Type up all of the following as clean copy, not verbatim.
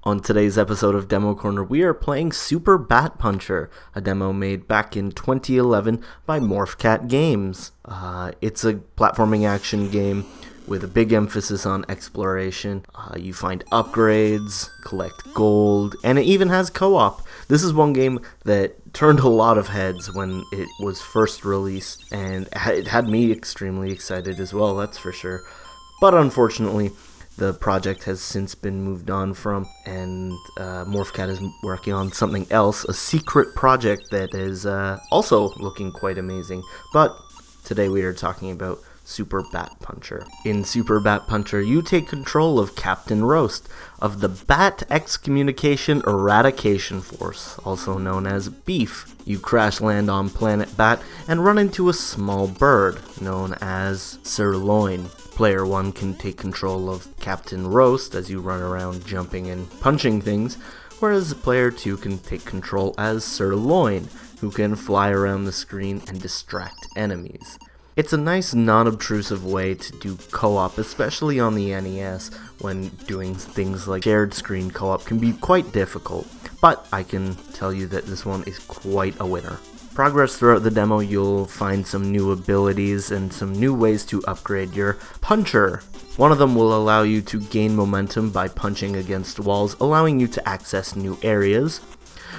On today's episode of Demo Corner, we are playing Super Bat Puncher, a demo made back in 2011 by Morphcat Games. It's a platforming action game with a big emphasis on exploration. You find upgrades, collect gold, and it even has co-op. This is one game that turned a lot of heads when it was first released, and it had me extremely excited as well, that's for sure. But unfortunately, the project has since been moved on from, and Morphcat is working on something else, a secret project that is also looking quite amazing. But today we are talking about Super Bat Puncher. In Super Bat Puncher, you take control of Captain Roast of the Bat Excommunication Eradication Force, also known as Beef. You crash land on Planet Bat and run into a small bird known as Sirloin. Player 1 can take control of Captain Roast as you run around jumping and punching things, whereas Player 2 can take control as Sirloin, who can fly around the screen and distract enemies. It's a nice non-obtrusive way to do co-op, especially on the NES, when doing things like shared screen co-op can be quite difficult, but I can tell you that this one is quite a winner. Progress throughout the demo, you'll find some new abilities and some new ways to upgrade your puncher. One of them will allow you to gain momentum by punching against walls, allowing you to access new areas,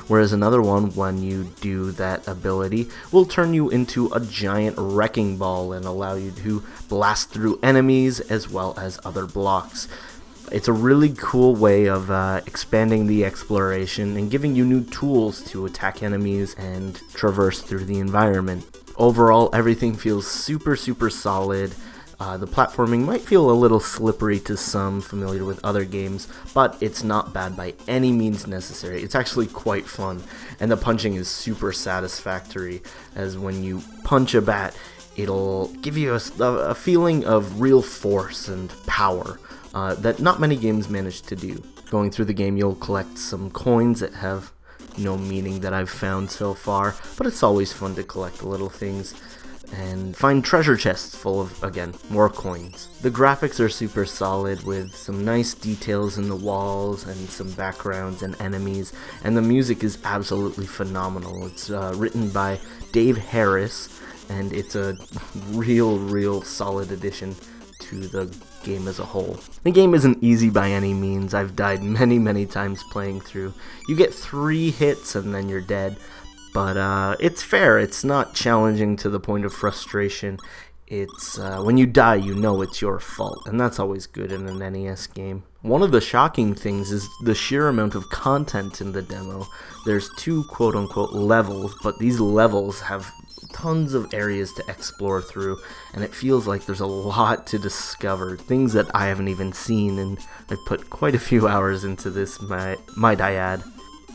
whereas another one, when you do that ability, will turn you into a giant wrecking ball and allow you to blast through enemies as well as other blocks. It's a really cool way of expanding the exploration and giving you new tools to attack enemies and traverse through the environment. Overall, everything feels super solid. The platforming might feel a little slippery to some familiar with other games, but it's not bad by any means necessary. It's actually quite fun, and the punching is super satisfactory, as when you punch a bat, it'll give you a feeling of real force and power that not many games manage to do. Going through the game, you'll collect some coins that have no meaning that I've found so far, but it's always fun to collect the little things and find treasure chests full of, again, more coins. The graphics are super solid with some nice details in the walls and some backgrounds and enemies, and the music is absolutely phenomenal. It's written by Dave Harris, and it's a real solid addition to the game as a whole. The game isn't easy by any means. I've died many times playing through. You get 3 hits and then you're dead, but it's fair. It's not challenging to the point of frustration. It's when you die, you know it's your fault, and that's always good in an NES game. One of the shocking things is the sheer amount of content in the demo. There's 2 quote-unquote levels, but these levels have tons of areas to explore through, and it feels like there's a lot to discover, things that I haven't even seen, and I've put quite a few hours into this, might I add.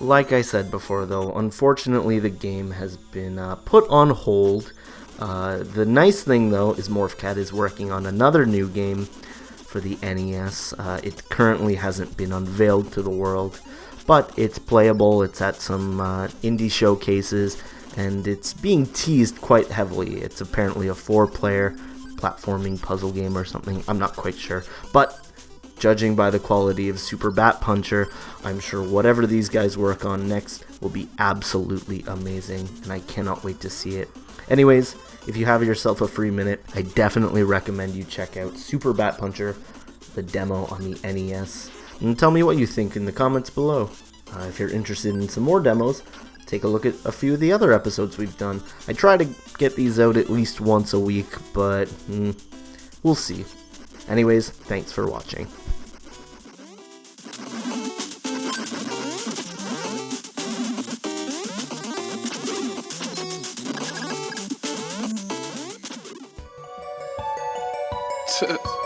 Like I said before though, unfortunately the game has been put on hold. The nice thing though is Morphcat is working on another new game for the NES. It currently hasn't been unveiled to the world, but it's playable. It's at some indie showcases, and it's being teased quite heavily. It's apparently a 4-player platforming puzzle game or something. I'm not quite sure, but judging by the quality of Super Bat Puncher, I'm sure whatever these guys work on next will be absolutely amazing, and I cannot wait to see it. Anyways, if you have yourself a free minute, I definitely recommend you check out Super Bat Puncher, the demo on the NES, and tell me what you think in the comments below. If you're interested in some more demos, take a look at a few of the other episodes we've done. I try to get these out at least once a week, but we'll see. Anyways, thanks for watching. Tuh.